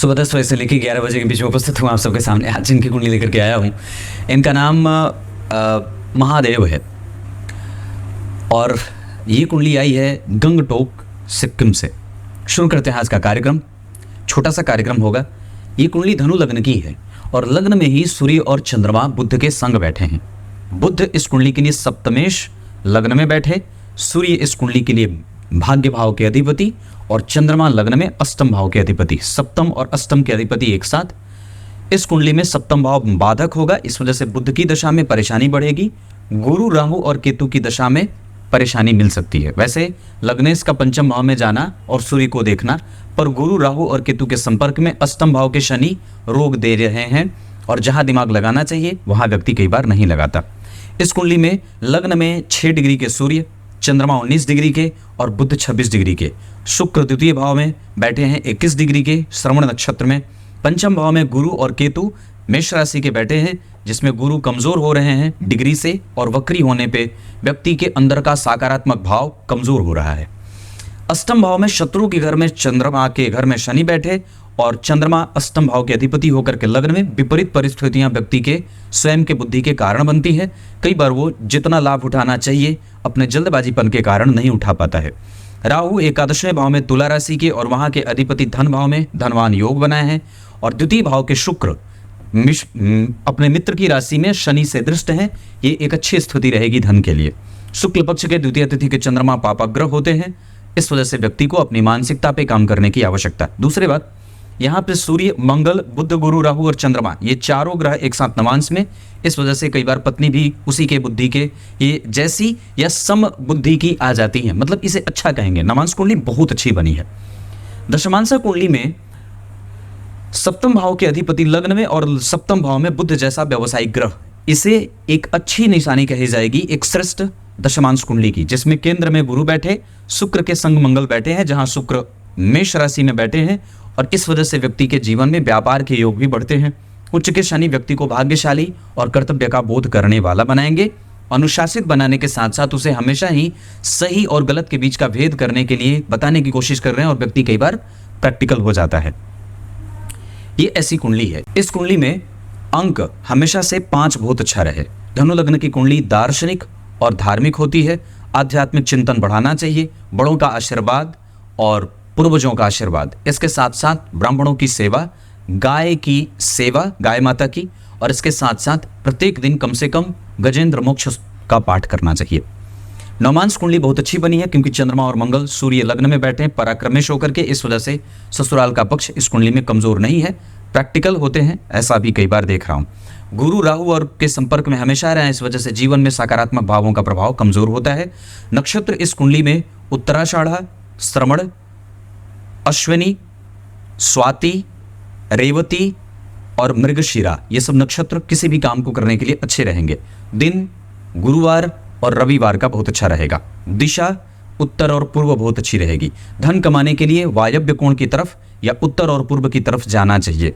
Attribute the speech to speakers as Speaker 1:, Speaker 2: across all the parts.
Speaker 1: सुबह 10 बजे से लेकर 11 बजे के बीच में उपस्थित हूँ आप सबके सामने। आज जिनकी कुंडली लेकर के आया हूँ, इनका नाम महादेव है और ये कुंडली आई है गंगटोक सिक्किम से। शुरू करते हैं आज का कार्यक्रम। छोटा सा कार्यक्रम होगा। ये कुंडली धनु लग्न की है और लग्न में ही सूर्य और चंद्रमा बुध के संग बैठे हैं। बुध इस कुंडली के लिए सप्तमेश लग्न में बैठे, सूर्य इस कुंडली के लिए भाग्य भाव के अधिपति और चंद्रमा लग्न में अष्टम भाव के अधिपति। सप्तम और अष्टम के अधिपति एक साथ। इस कुंडली में सप्तम भाव बाधक होगा, इस वजह से बुध की दशा में परेशानी बढ़ेगी। गुरु, राहु और केतु की दशा में परेशानी मिल सकती है। वैसे लग्नेश का पंचम भाव में जाना और सूर्य को देखना, पर गुरु, राहु और केतु के संपर्क में अष्टम भाव के शनि रोग दे रहे हैं और जहां दिमाग लगाना चाहिए वहां व्यक्ति कई बार नहीं लगाता। इस कुंडली में लग्न में 6 डिग्री के सूर्य, चंद्रमा 19 डिग्री के और बुध 26 डिग्री के, शुक्र द्वितीय भाव में बैठे हैं 21 डिग्री के श्रवण नक्षत्र में। पंचम भाव में गुरु और केतु मेष राशि के बैठे हैं, जिसमें गुरु कमजोर हो रहे हैं डिग्री से और वक्री होने पे व्यक्ति के अंदर का सकारात्मक भाव कमजोर हो रहा है। अष्टम भाव में शत्रु के घर में चंद्रमा के घर में शनि बैठे और चंद्रमा अष्टम भाव के अधिपति होकर के लग्न में विपरीत परिस्थितियां व्यक्ति के स्वयं के बुद्धि के कारण बनती है। कई बार वो जितना लाभ उठाना चाहिए अपने जल्दबाजीपन के कारण नहीं उठा पाता है। राहु एकादशवें भाव में तुला राशि के और वहां के अधिपति धन भाव में धनवान योग बनाए हैं और द्वितीय भाव के शुक्र अपने मित्र की राशि में शनि से दृष्ट हैं। ये एक अच्छी स्थिति रहेगी धन के लिए। शुक्ल पक्ष के द्वितीय तिथि के चंद्रमा पापाग्रह होते हैं, इस वजह से व्यक्ति को अपनी मानसिकता पे काम करने की आवश्यकता। दूसरी बात, यहाँ पे सूर्य, मंगल, बुध, गुरु, राहु और चंद्रमा ये चारों ग्रह एक साथ नवांश में, इस वजह से कई बार पत्नी भी उसी के बुद्धि के ये जैसी या सम बुद्धि की आ जाती है, मतलब इसे अच्छा कहेंगे। नवांश कुंडली बहुत अच्छी बनी है। दशमांश कुंडली में सप्तम भाव के अधिपति लग्न में और सप्तम भाव में बुध जैसा व्यवसायिक ग्रह, इसे एक अच्छी निशानी कही जाएगी एक श्रेष्ठ दशमांश कुंडली की, जिसमें केंद्र में गुरु बैठे, शुक्र के संग मंगल बैठे हैं, जहां शुक्र मेष राशि में बैठे हैं और इस वजह से व्यक्ति के जीवन में व्यापार के योग भी बढ़ते हैं। उच्च के शनि व्यक्ति को भाग्यशाली और कर्तव्य का बोध करने वाला बनाएंगे। अनुशासित बनाने के साथ साथ उसे हमेशा ही सही और गलत के बीच का भेद करने के लिए बताने की कोशिश कर रहे हैं और व्यक्ति कई बार प्रैक्टिकल हो जाता है। ये ऐसी कुंडली है। इस कुंडली में अंक हमेशा से 5 बहुत अच्छा रहे। धनु लग्न की कुंडली दार्शनिक और धार्मिक होती है। आध्यात्मिक चिंतन बढ़ाना चाहिए, बड़ों का आशीर्वाद और पूर्वजों का आशीर्वाद, इसके साथ साथ ब्राह्मणों की सेवा, गाय की सेवा, गाय माता की, और इसके साथ साथ प्रत्येक दिन कम से कम गजेंद्र मोक्ष का पाठ करना चाहिए। नवमांश कुंडली बहुत अच्छी बनी है क्योंकि चंद्रमा और मंगल सूर्य लग्न में बैठे हैं पराक्रमेश होकर के, इस वजह से ससुराल का पक्ष इस कुंडली में कमजोर नहीं है, प्रैक्टिकल होते हैं, ऐसा भी कई बार देख रहा हूँ। गुरु, राहु और के संपर्क में हमेशा रहे, इस वजह से जीवन में सकारात्मक भावों का प्रभाव कमजोर होता है। नक्षत्र इस कुंडली में उत्तराषाढ़, श्रवण, अश्विनी, स्वाति, रेवती और मृगशिरा, ये सब नक्षत्र किसी भी काम को करने के लिए अच्छे रहेंगे। दिन गुरुवार और रविवार का बहुत अच्छा रहेगा। दिशा उत्तर और पूर्व बहुत अच्छी रहेगी। धन कमाने के लिए वायव्य कोण की तरफ या उत्तर और पूर्व की तरफ जाना चाहिए।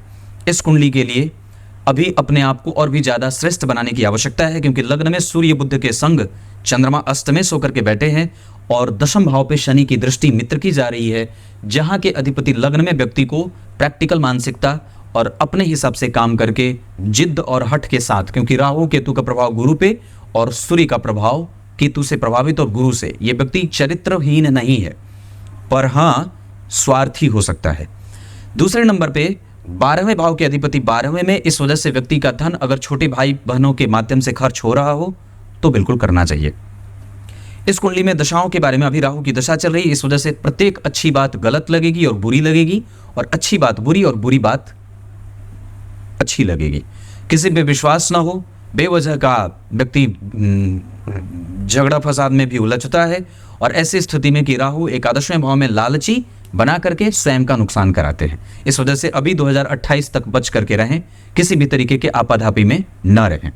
Speaker 1: इस कुंडली के लिए अभी अपने आप को और भी ज्यादा श्रेष्ठ बनाने की आवश्यकता है क्योंकि लग्न में सूर्य बुध के संग चंद्रमा अस्तमेश होकर के बैठे हैं और दशम भाव पे शनि की दृष्टि मित्र की जा रही है, जहां के अधिपति लग्न में व्यक्ति को प्रैक्टिकल मानसिकता और अपने हिसाब से काम करके जिद्द और हट के साथ, क्योंकि राहु केतु का प्रभाव गुरु पे और सूर्य का प्रभाव केतु से प्रभावित और गुरु से, ये व्यक्ति चरित्रहीन नहीं है पर हाँ स्वार्थी हो सकता है। दूसरे नंबर पे 12वें भाव के अधिपति 12वें में, इस वजह से व्यक्ति का धन अगर छोटे भाई बहनों के माध्यम से खर्च हो रहा हो तो बिल्कुल करना चाहिए। इस कुंडली में दशाओं के बारे में अभी राहु की दशा चल रही है, इस वजह से प्रत्येक अच्छी बात गलत लगेगी और बुरी लगेगी और अच्छी बात बुरी और बुरी बात अच्छी लगेगी। किसी पे विश्वास ना हो, बेवजह का व्यक्ति झगड़ा फसाद में भी उलझता है और ऐसी स्थिति में कि राहु एकादशवें भाव में लालची बना करके स्वयं का नुकसान कराते हैं। इस वजह से अभी 2028 तक बच करके रहें, किसी भी तरीके के आपाधापी में न रहें।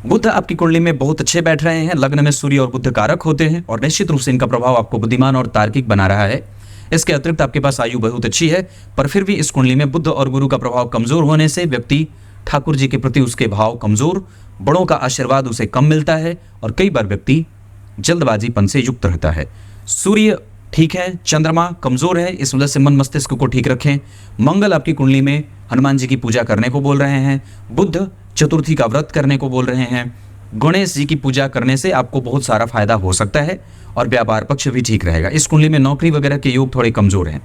Speaker 1: बुध आपकी कुंडली में बहुत अच्छे बैठ रहे हैं। लग्न में सूर्य और बुध कारक होते हैं और निश्चित रूप से इनका प्रभाव आपको बुद्धिमान और तार्किक बना रहा है। इसके अतिरिक्त आपके पास आयु बहुत अच्छी है, पर फिर भी इस कुंडली में बुध और गुरु का प्रभाव कमजोर होने से व्यक्ति ठाकुर जी के प्रति उसके भाव कमजोर, बड़ों का आशीर्वाद उसे कम मिलता है और कई बार व्यक्ति जल्दबाजीपन से युक्त रहता है। सूर्य ठीक है। चंद्रमा कमजोर है, इस वजह से मन मस्तिष्क को ठीक रखें। मंगल आपकी कुंडली में हनुमान जी की पूजा करने को बोल रहे हैं। बुध चतुर्थी का व्रत करने को बोल रहे हैं। गणेश जी की पूजा करने से आपको बहुत सारा फायदा हो सकता है और व्यापार पक्ष भी ठीक रहेगा। इस कुंडली में नौकरी वगैरह के योग थोड़े कमजोर हैं।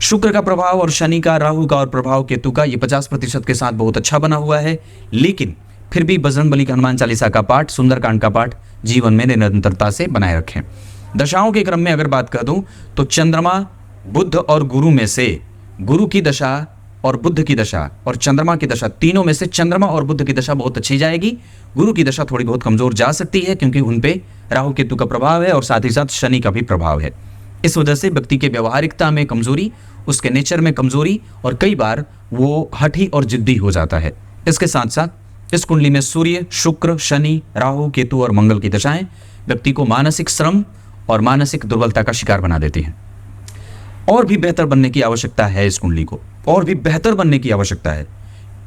Speaker 1: शुक्र का प्रभाव और शनि का, राहु का और प्रभाव केतु का ये 50% के साथ बहुत अच्छा बना हुआ है। लेकिन फिर भी बजरंगबली का हनुमान चालीसा का पाठ, सुंदरकांड का पाठ जीवन में निरंतरता से बनाए रखें। दशाओं के क्रम में अगर बात कर दूं तो चंद्रमा, बुध और गुरु में से गुरु की दशा और बुध की दशा और चंद्रमा की दशा, तीनों में से चंद्रमा और बुध की दशा बहुत अच्छी जाएगी। गुरु की दशा थोड़ी बहुत कमजोर जा सकती है क्योंकि उन पे राहु केतु का प्रभाव है और साथ ही साथ शनि का भी प्रभाव है। इस वजह से व्यक्ति के व्यवहारिकता में कमजोरी, उसके नेचर में कमजोरी और कई बार वो हठी और जिद्दी हो जाता है। इसके साथ साथ इस कुंडली में सूर्य, शुक्र, शनि, राहु, केतु और मंगल की दशाएं व्यक्ति को मानसिक श्रम और मानसिक दुर्बलता का शिकार बना देती हैं। और भी बेहतर बनने की आवश्यकता है इस कुंडली को, और भी बेहतर बनने की आवश्यकता है,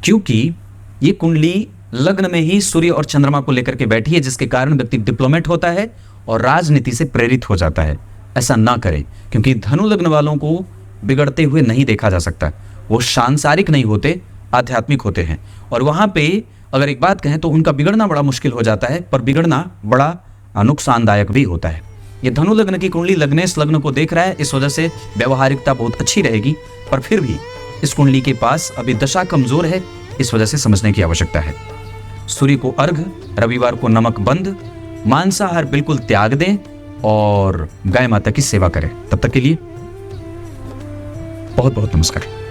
Speaker 1: क्योंकि ये कुंडली लग्न में ही सूर्य और चंद्रमा को लेकर के बैठी है, जिसके कारण व्यक्ति डिप्लोमेट होता है और राजनीति से प्रेरित हो जाता है। ऐसा ना करें, क्योंकि धनु लग्न वालों को बिगड़ते हुए नहीं देखा जा सकता। वो सांसारिक नहीं होते, आध्यात्मिक होते हैं। और वहां पे अगर एक बात कहें तो उनका बिगड़ना बड़ा मुश्किल हो जाता है, पर बिगड़ना बड़ा नुकसानदायक भी होता है। ये धनु लग्न की कुंडली लग्नेश लग्न को देख रहा है, इस वजह से व्यवहारिकता बहुत अच्छी रहेगी। पर फिर भी इस कुंडली के पास अभी दशा कमजोर है, इस वजह से समझने की आवश्यकता है। सूर्य को अर्घ, रविवार को नमक बंद, मांसाहार बिल्कुल त्याग दें और गाय माता की सेवा करें। तब तक के लिए बहुत बहुत नमस्कार।